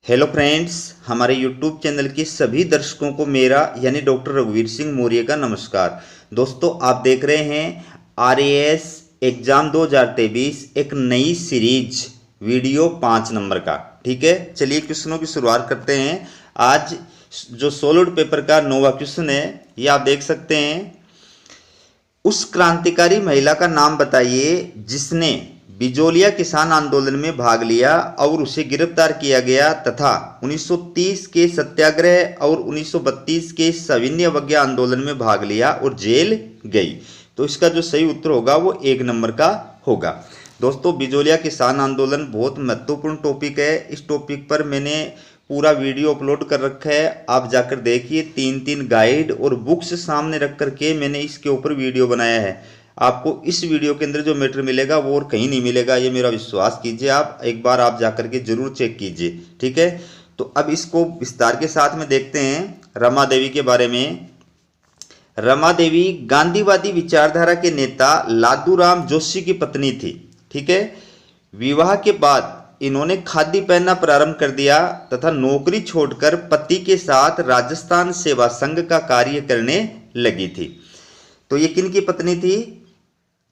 Hello friends, हमारे YouTube channel के सभी दर्शकों को मेरा यानी डॉक्टर रघुवीर सिंह मौर्य का नमस्कार। दोस्तों, आप देख रहे हैं RAS एग्ज़ाम 2023 एक नई सीरीज वीडियो 5 नंबर का। ठीक है, चलिए क्वेश्चनों की शुरुआत करते हैं। आज जो सॉलिड पेपर का 9वां क्वेश्चन है, ये आप देख सकते हैं। उस क्रांतिकारी महिला का नाम बताइए जिसने बिजोलिया किसान आंदोलन में भाग लिया और उसे गिरफ्तार किया गया तथा 1930 के सत्याग्रह और 1932 के सविनय अवज्ञा आंदोलन में भाग लिया और जेल गई। तो इसका जो सही उत्तर होगा वो 1 नंबर का होगा। दोस्तों, बिजोलिया किसान आंदोलन बहुत महत्वपूर्ण टॉपिक है। इस टॉपिक पर मैंने पूरा वीडियो अपलोड कर रखा है, आप जाकर देखिए। 3 गाइड और बुक्स सामने रख करके मैंने इसके ऊपर वीडियो बनाया है। आपको इस वीडियो के अंदर जो मैटर मिलेगा वो और कहीं नहीं मिलेगा, ये मेरा विश्वास कीजिए। आप एक बार आप जाकर के जरूर चेक कीजिए। ठीक है, तो अब इसको विस्तार के साथ में देखते हैं रमा देवी के बारे में। रमा देवी गांधीवादी विचारधारा के नेता लादूराम जोशी की पत्नी थी। ठीक है, विवाह के बाद इन्होंने खादी पहनना प्रारंभ कर दिया तथा नौकरी छोड़कर पति के साथ राजस्थान सेवा संघ का कार्य करने लगी थी। तो ये किन की पत्नी थी?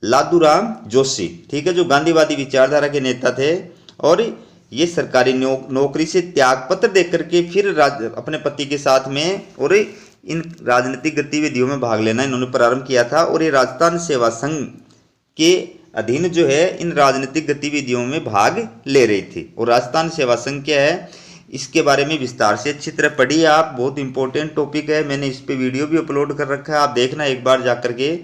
लादूराम जोशी। ठीक है, जो गांधीवादी विचारधारा के नेता थे। और ये सरकारी नौकरी से त्यागपत्र देकर के फिर अपने पति के साथ में और इन राजनीतिक गतिविधियों में भाग लेना इन्होंने प्रारंभ किया था। और ये राजस्थान सेवा संघ के अधीन जो है इन राजनीतिक गतिविधियों में भाग ले रही थी। और राजस्थान सेवा संघ क्या है, इसके बारे में विस्तार से अच्छी तरह पढ़िए आप। बहुत इंपॉर्टेंट टॉपिक है, मैंने इस पे वीडियो भी अपलोड कर रखा है, आप देखना एक बार जा करके।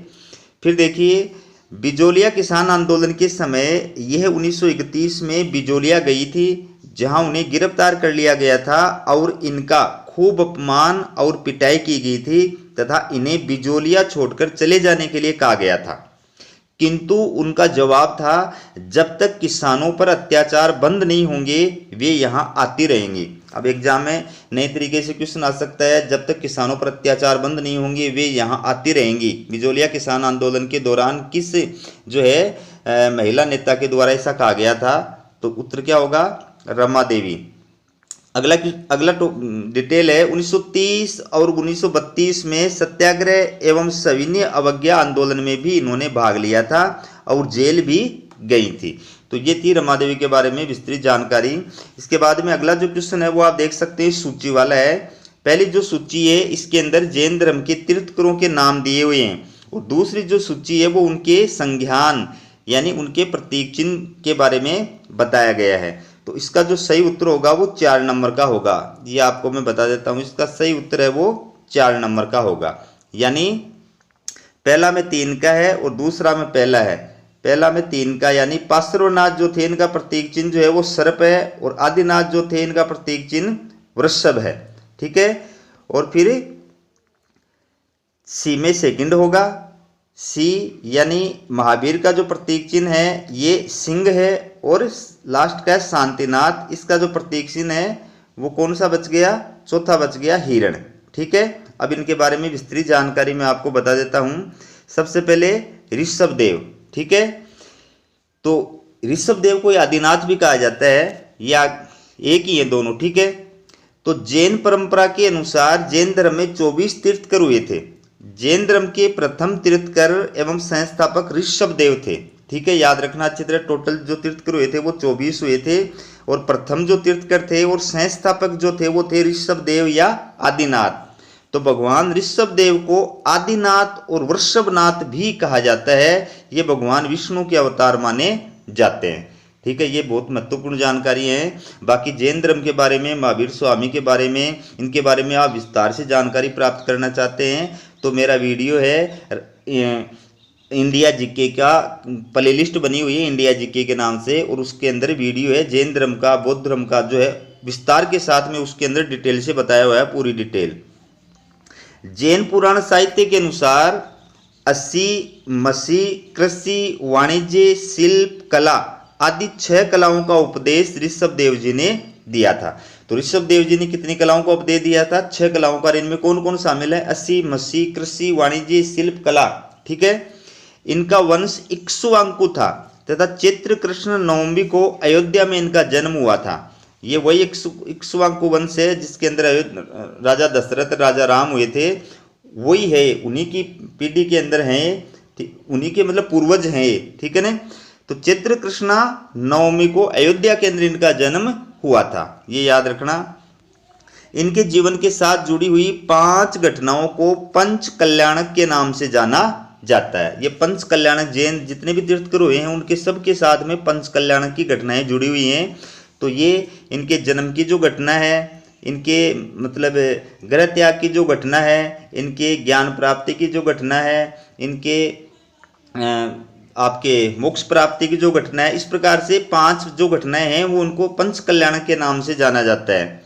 फिर देखिए, बिजोलिया किसान आंदोलन के समय यह 1931 में बिजोलिया गई थी, जहां उन्हें गिरफ्तार कर लिया गया था और इनका खूब अपमान और पिटाई की गई थी तथा इन्हें बिजोलिया छोड़कर चले जाने के लिए कहा गया था। किंतु उनका जवाब था, जब तक किसानों पर अत्याचार बंद नहीं होंगे वे यहां आती रहेंगी। अब एग्जाम में नए तरीके से क्वेश्चन आ सकता है, जब तक किसानों पर अत्याचार बंद नहीं होंगे वे यहां आती रहेंगी। बिजोलिया किसान आंदोलन के दौरान किस जो है महिला नेता के द्वारा ऐसा कहा गया था? तो उत्तर क्या होगा? रमा देवी। अगला डिटेल है, 1930 और 1932 में सत्याग्रह एवं सविनय अवज्ञा आंदोलन में भी इन्होंने भाग लिया था और जेल भी गई थी। तो ये थी रमा देवी के बारे में विस्तृत जानकारी। इसके बाद में अगला जो क्वेश्चन है वो आप देख सकते हैं, सूची वाला है। पहली जो सूची है इसके अंदर जैन धर्म के तीर्थकरों के नाम दिए हुए हैं और दूसरी जो सूची है वो उनके संज्ञान यानी उनके प्रतीक चिन्ह के बारे में बताया गया है। तो इसका जो सही उत्तर होगा वो 4 नंबर का होगा। ये आपको मैं बता देता हूं, इसका सही उत्तर है वो 4 नंबर का होगा। यानी पहला में 3 का है और दूसरा में पहला है। पहला में 3 का, यानी पार्श्वनाथ जो थे इनका प्रतीक चिन्ह जो है वो सर्प है और आदिनाथ जो थे इनका प्रतीक चिन्ह वृषभ है। ठीक है, और फिर सी में सेकंड होगा। सी यानी महावीर का जो प्रतीक चिन्ह है ये सिंह है और लास्ट का है शांतिनाथ। इसका जो प्रतीक चिन्ह है वो कौन सा बच गया? चौथा बच गया हिरण। ठीक है, अब इनके बारे में विस्तृत जानकारी मैं आपको बता देता हूं। सबसे पहले ऋषभ देव। ठीक है, तो ऋषभ देव को आदिनाथ भी कहा जाता है, या एक ही है दोनों। ठीक है, तो जैन परंपरा के अनुसार जैन धर्म में 24 तीर्थकर हुए थे। जैन धर्म के प्रथम तीर्थकर एवं संस्थापक ऋषभ देव थे। ठीक है, याद रखना अच्छी तरह। टोटल जो तीर्थकर हुए थे वो 24 हुए थे और प्रथम जो तीर्थकर थे और संस्थापक जो थे वो थे ऋषभ देव या आदिनाथ। तो भगवान ऋषभ देव को आदिनाथ और वृषभनाथ भी कहा जाता है। ये भगवान विष्णु के अवतार माने जाते हैं। ठीक है, ये बहुत महत्वपूर्ण जानकारी है। बाकी जैन धर्म के बारे में, महावीर स्वामी के बारे में, इनके बारे में आप विस्तार से जानकारी प्राप्त करना चाहते हैं तो मेरा वीडियो है इंडिया जीके का प्लेलिस्ट बनी हुई है इंडिया जीके के नाम से, और उसके अंदर वीडियो है जैन धर्म का, बौद्ध धर्म का जो है विस्तार के साथ में उसके अंदर डिटेल से बताया हुआ है, पूरी डिटेल। जैन पुराण साहित्य के अनुसार 80, मसी, कृषि, वाणिज्य, शिल्प, कला आदि 6 कलाओं का उपदेश ऋषभ देव जी ने दिया था। तो ऋषभ देव जी ने कितनी कलाओं का उपदेश दिया था? 6 कलाओं का। इनमें कौन कौन शामिल है? 80, मसी, कृषि, वाणिज्य, शिल्प, कला। ठीक है, इनका वंश इक्ष्वाकु था तथा चैत्र कृष्ण नवमी को अयोध्या में इनका जन्म हुआ था। ये वही इक्ष्वाकु वंश है जिसके अंदर राजा दशरथ राजा राम हुए थे, वही है, उन्हीं की पीढ़ी के अंदर हैं, उन्हीं के मतलब पूर्वज हैं ये, ठीक है ना। तो चैत्र कृष्णा नवमी को अयोध्या के अंदर इनका जन्म हुआ था, ये याद रखना। इनके जीवन के साथ जुड़ी हुई 5 घटनाओं को पंच कल्याणक के नाम से जाना जाता है। ये पंच कल्याणक जैन जितने भी तीर्थकर हुए हैं उनके सबके साथ में पंच कल्याणक की घटनाएं जुड़ी हुई हैं। तो ये इनके जन्म की जो घटना है, इनके मतलब ग्रह त्याग की जो घटना है, इनके ज्ञान प्राप्ति की जो घटना है, इनके आपके मोक्ष प्राप्ति की जो घटना है, इस प्रकार से 5 जो घटनाएं हैं वो उनको पंच कल्याणक के नाम से जाना जाता है।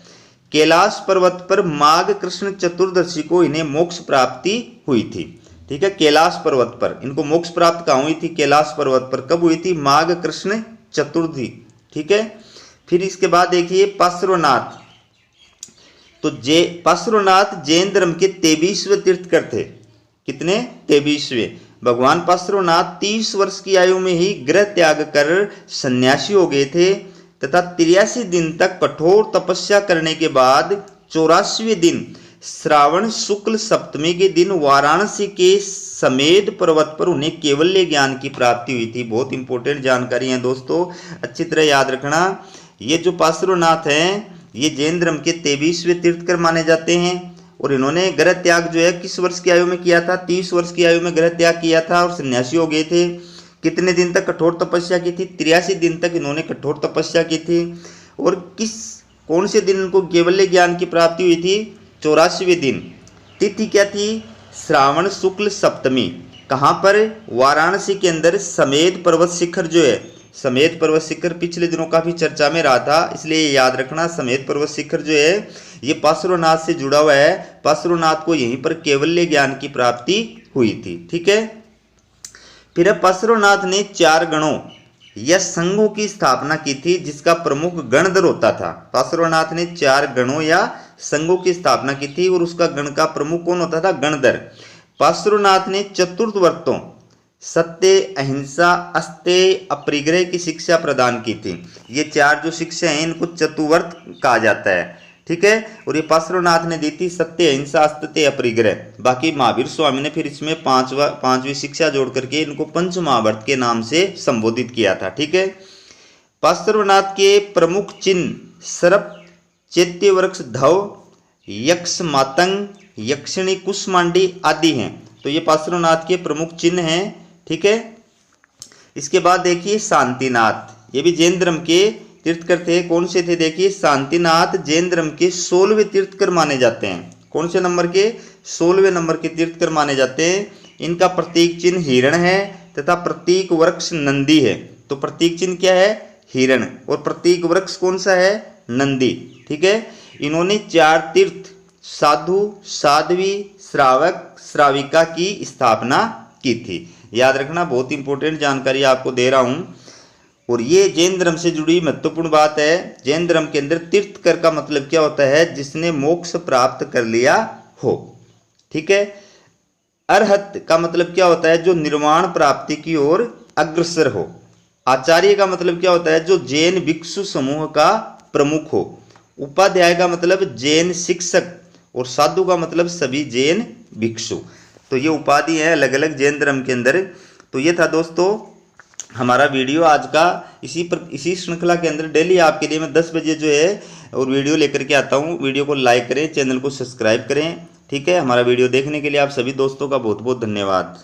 कैलाश पर्वत पर माघ कृष्ण चतुर्दशी को इन्हें मोक्ष प्राप्ति हुई थी, ठीक है। कैलाश पर्वत पर इनको मोक्ष प्राप्त कहाँ हुई थी? कैलाश पर्वत पर। कब हुई थी? माघ कृष्ण चतुर्थी, ठीक है। फिर इसके बाद देखिए पार्श्वनाथ। तो पार्श्वनाथ जैन धर्म के 23वें तीर्थकर थे। कितने? 23वें। भगवान पार्श्वनाथ 30 वर्ष की आयु में ही गृह त्याग कर सन्यासी हो गए थे तथा 83 दिन तक कठोर तपस्या करने के बाद 84वें दिन श्रावण शुक्ल सप्तमी के दिन वाराणसी के समेध पर्वत पर उन्हें केवल्य ज्ञान की प्राप्ति हुई थी। बहुत इंपॉर्टेंट जानकारी है दोस्तों, अच्छी तरह याद रखना। ये जो पार्श्वनाथ हैं ये जैन धर्म के 23वें तीर्थकर माने जाते हैं और इन्होंने गृह त्याग जो है किस वर्ष की आयु में किया था? 30 वर्ष की आयु में गृह त्याग किया था और सन्यासी हो गए थे। कितने दिन तक कठोर तपस्या की थी? 83 दिन तक इन्होंने कठोर तपस्या की थी। और कौन से दिन इनको केवल्य ज्ञान की प्राप्ति हुई थी? 84वें दिन। तिथि क्या थी? श्रावण शुक्ल सप्तमी। कहाँ पर? वाराणसी के अंदर समेध पर्वत शिखर जो है, समेध पर्वत शिखर पिछले दिनों काफी चर्चा में रहा था, इसलिए याद रखना। समेध पर्वत शिखर जो है ये पार्श्वनाथ से जुड़ा हुआ है। पार्श्वनाथ को यहीं पर केवल्य ज्ञान की प्राप्ति हुई थी, ठीक है। फिर पार्श्वनाथ ने 4 गणों या संघों की स्थापना की थी जिसका प्रमुख गणधर होता था। पार्श्वनाथ ने 4 गणों या संघों की स्थापना की थी और उसका गण का प्रमुख कौन होता था? गणधर। पार्श्वनाथ ने चतुर्थ वर्तों सत्य, अहिंसा, अस्तेय, अपरिग्रह की शिक्षा प्रदान की थी। ये 4 जो शिक्षा है इनको चतुर्वर्त कहा जाता है, ठीक है। और ये पार्श्वनाथ ने दी थी सत्य, अहिंसा, अस्तेय, अपरिग्रह। बाकी महावीर स्वामी ने फिर इसमें 5वीं शिक्षा जोड़ करके इनको पंच महावर्त के नाम से संबोधित किया था, ठीक है। पार्श्वनाथ के प्रमुख चिन्ह सर्प, चैत्य वृक्ष, धव, यक्ष मातंग, यक्षिणी, कुष्मांडी आदि हैं। तो ये पार्श्वनाथ के प्रमुख चिन्ह हैं, ठीक है। इसके बाद देखिए शांतिनाथ, ये भी जैन धर्म के तीर्थकर थे। कौन से थे? देखिए शांतिनाथ जैन धर्म के 16वें तीर्थकर माने जाते हैं। कौन से नंबर के? 16वें नंबर के तीर्थकर माने जाते हैं। इनका प्रतीक चिन्ह हिरण है तथा प्रतीक वृक्ष नंदी है। तो प्रतीक चिन्ह क्या है? हिरण। और प्रतीक वृक्ष कौन सा है? नंदी, ठीक है। इन्होंने 4 तीर्थ साधु, साध्वी, श्रावक, श्राविका की स्थापना की थी। याद रखना, बहुत इंपॉर्टेंट जानकारी आपको दे रहा हूं। और ये जैन धर्म से जुड़ी महत्वपूर्ण बात है। जैन धर्म के अंदर तीर्थकर का मतलब क्या होता है? जिसने मोक्ष प्राप्त कर लिया हो, ठीक है। अरहत का मतलब क्या होता है? जो निर्वाण प्राप्ति की ओर अग्रसर हो। आचार्य का मतलब क्या होता है? जो जैन भिक्षु समूह का प्रमुख हो। उपाध्याय का मतलब जैन शिक्षक और साधु का मतलब सभी जैन भिक्षु। तो ये उपाधि है अलग अलग जैन धर्म के अंदर। तो ये था दोस्तों हमारा वीडियो आज का। इसी श्रृंखला के अंदर डेली आपके लिए मैं 10 बजे जो है और वीडियो लेकर के आता हूँ। वीडियो को लाइक करें, चैनल को सब्सक्राइब करें, ठीक है। हमारा वीडियो देखने के लिए आप सभी दोस्तों का बहुत बहुत धन्यवाद।